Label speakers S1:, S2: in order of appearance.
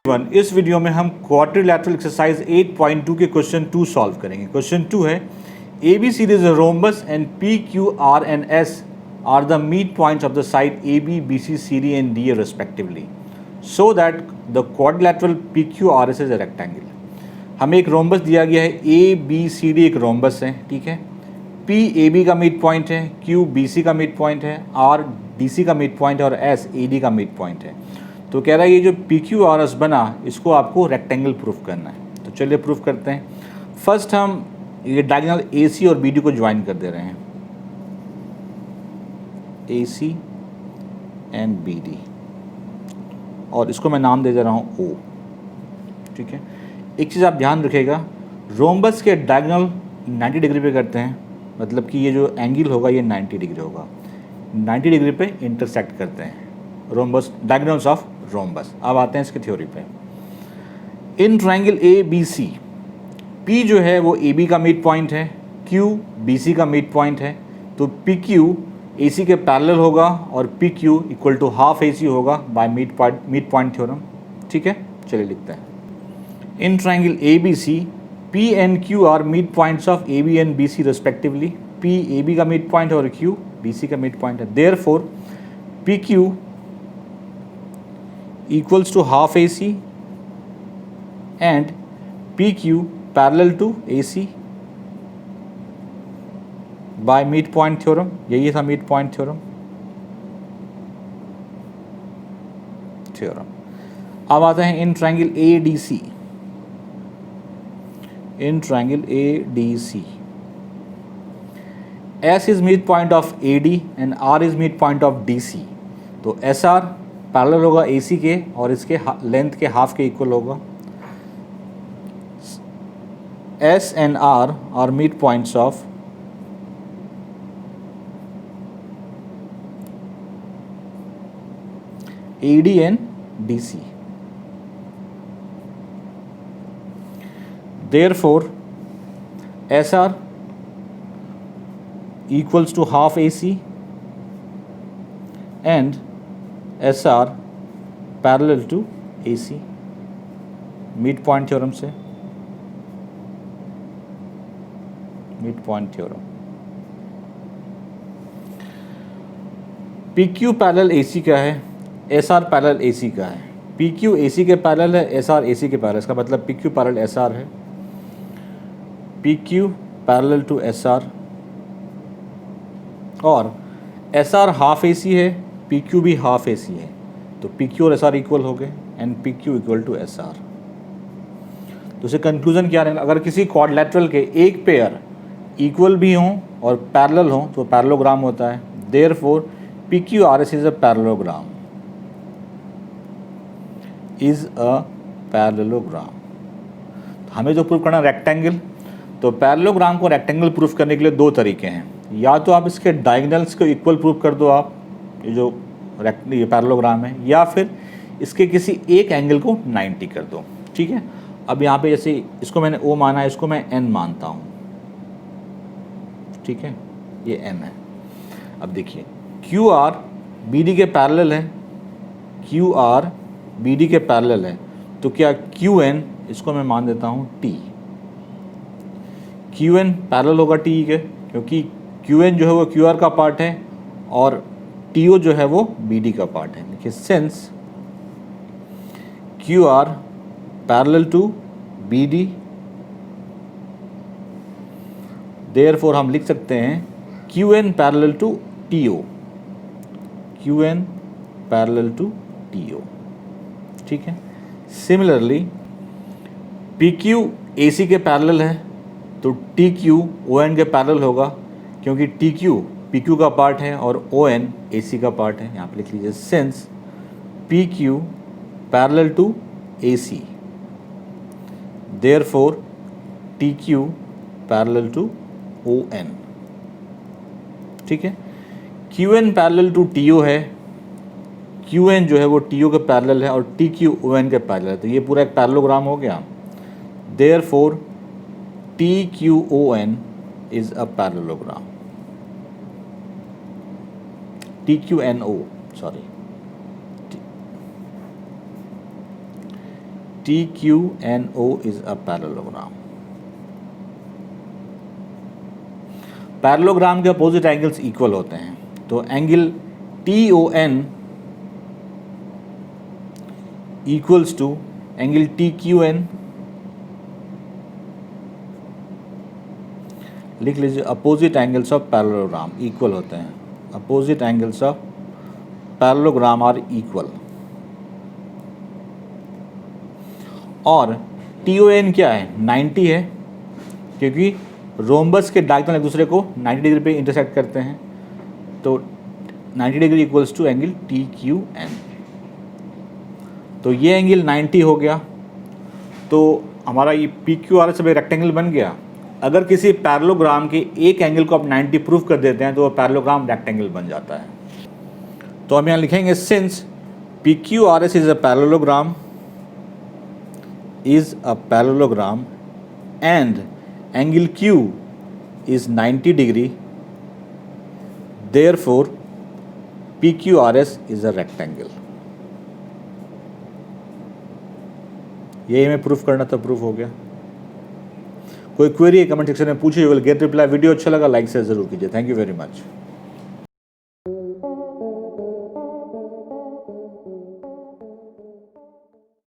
S1: इस वीडियो में हम क्वाड्रिलैटरल एक्सरसाइज 8.2 के क्वेश्चन 2 सॉल्व करेंगे। क्वेश्चन 2 है ABC is a rhombus and PQ, R and S are the midpoints of the side AB, BC, CD and DA respectively, so that the quadrilateral PQRS is a rectangle। हमें एक rhombus दिया गया है, ABCD एक rhombus है, ठीक है। P AB का मिड पॉइंट है, Q BC का मिड पॉइंट है, R DC का मिड पॉइंट है और S AD का मिड पॉइंट है। तो कह रहा है ये जो PQRS बना इसको आपको रेक्टेंगल प्रूफ करना है। तो चलिए प्रूफ करते हैं। फर्स्ट हम ये डायगोनल AC और BD को ज्वाइन कर दे रहे हैं, AC एंड BD, और इसको मैं नाम दे दे रहा हूँ O, ठीक है। एक चीज़ आप ध्यान रखिएगा, रोम्बस के डायगोनल 90 डिग्री पे करते हैं, मतलब कि ये जो एंगल होगा ये 90 डिग्री होगा, 90 डिग्री पे इंटरसेक्ट करते हैं रोम्बस, डायगोनल्स ऑफ रोम्बस। अब आते हैं इसके थ्योरी पे। इन ट्रायंगल ABC, P जो है वो AB का मिड पॉइंट है, Q BC का मिड पॉइंट है, तो PQ AC के पैरेलल होगा और PQ equal to half AC होगा बाय मिड पॉइंट थ्योरम, ठीक है। चलिए लिखते हैं। In triangle ABC, P and Q are midpoints of AB and BC respectively. P AB का मिड पॉइंट है और Q BC का मिड पॉइंट है। Therefore PQ equals to half AC and PQ parallel to AC by midpoint theorem। यही था midpoint theorem। अब आते हैं in triangle ADC। In triangle ADC, S is midpoint of AD and R is midpoint of DC। तो SR parallel होगा AC के और इसके लेंथ के हाफ के इक्वल होगा। S and R are mid points of AD and DC। Therefore, SR equals to half AC and SR parallel to AC, mid point theorem से, mid point theorem. PQ parallel AC का है, SR parallel AC का है। PQ AC के parallel है, SR AC के parallel, इसका मतलब PQ पैरेलल SR है। PQ पैरेलल टू SR और SR हाफ AC है, PQ भी हाफ AC है, तो PQ और SR इक्वल हो गए and PQ equal to SR। तो इसे कंक्लूजन क्या रहेगा, अगर किसी क्वाड्रिलैटरल के एक पेयर इक्वल भी हों और पैरेलल हों तो पैरेललोग्राम होता है। Therefore PQRS is a parallelogram, is a parallelogram. हमें जो प्रूफ करना है रेक्टेंगल, तो पैरेललोग्राम को रेक्टेंगल प्रूफ करने के लिए दो तरीके हैं। या तो आप इसके डायगोनल्स को इक्वल प्रूफ कर दो, आप ये पैरेललोग्राम है, या फिर इसके किसी एक एंगल को 90 कर दो, ठीक है। अब यहाँ पे जैसे इसको मैंने O माना है, इसको मैं N मानता हूँ, ठीक है, ये N है। अब देखिए QR BD के पैरेलल है, QR BD के पैरेलल है, तो क्या QN, इसको मैं मान देता हूँ T। QN पैरेलल होगा T के, क्योंकि QN जो है वो QR का पार्ट है और TO जो है वो BD का पार्ट है। देखिए since QR parallel to BD, therefore हम लिख सकते हैं QN parallel to TO, QN parallel to TO, ठीक है। सिमिलरली PQ AC के पैरेलल है, तो TQ ON के पैरेलल होगा, क्योंकि TQ PQ का पार्ट है और ON AC का पार्ट है। यहाँ पे लिख लीजिए since PQ parallel to AC, therefore TQ parallel to ON, ठीक है। QN पैरेलल टू TO है, QN जो है वो TO के पैरेलल है और TQ ON के पैरेलल है, तो ये पूरा एक पैरेललोग्राम हो गया। Therefore TQON is a parallelogram, TQNO, sorry. TQNO is a parallelogram. Parallelogram के अपोजिट एंगल्स इक्वल होते हैं, तो angle TON equals to angle TQN, लिख लीजिए opposite angles of parallelogram equal होते हैं, opposite angles of parallelogram are equal. और TON क्या है, 90 है, क्योंकि रोम्बस के डायगोनल एक दूसरे को 90 डिग्री पे इंटरसेक्ट करते हैं, तो 90 degree equals to angle TQN। तो ये एंगल 90 हो गया, तो हमारा ये PQRS सब एक रेक्टेंगल बन गया। अगर किसी पैरेललोग्राम के एक एंगल को आप 90 प्रूफ कर देते हैं तो वो पैरेललोग्राम रेक्टेंगल बन जाता है। तो हम यहाँ लिखेंगे since PQRS is a parallelogram and angle Q is 90 degree, therefore PQRS is a rectangle। यही हमें प्रूफ करना था, प्रूफ हो गया। कोई क्वेरी है कमेंट सेक्शन में पूछिए, विल गेट रिप्लाई। वीडियो अच्छा लगा लाइक शेयर जरूर कीजिए। Thank you very much.